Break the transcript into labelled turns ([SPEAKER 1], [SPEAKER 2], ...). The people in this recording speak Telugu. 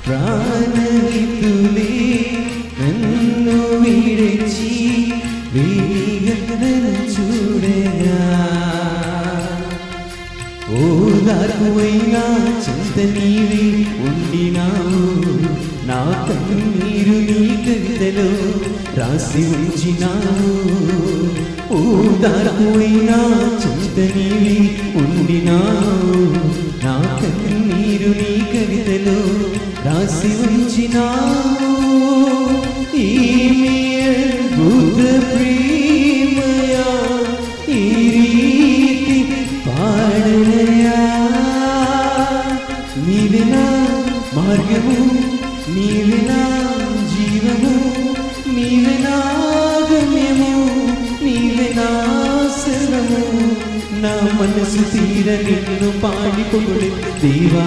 [SPEAKER 1] ప్రాణహితులే నన్ను విడిచి వేగనను చూడగా ఓదార్పువైనా చింత నీవే ఉండినావు నా కన్నీరు నీ కవితలో రాసి ఉంచినావు ఓదార్పువైనా చింత నీవే ఉండినావు నా కన్నీరు నీ కవితలో రాసి ఉంచినావు ఈమె అద్భుత ప్రేమయా ఈ రీతి పాడనయా నీవే నా మార్గము నీవే నా జీవము నీవే నా గమ్యము నీవే నా శరణము నా మనసు తీర నిన్ను పాడి పొగడే దేవా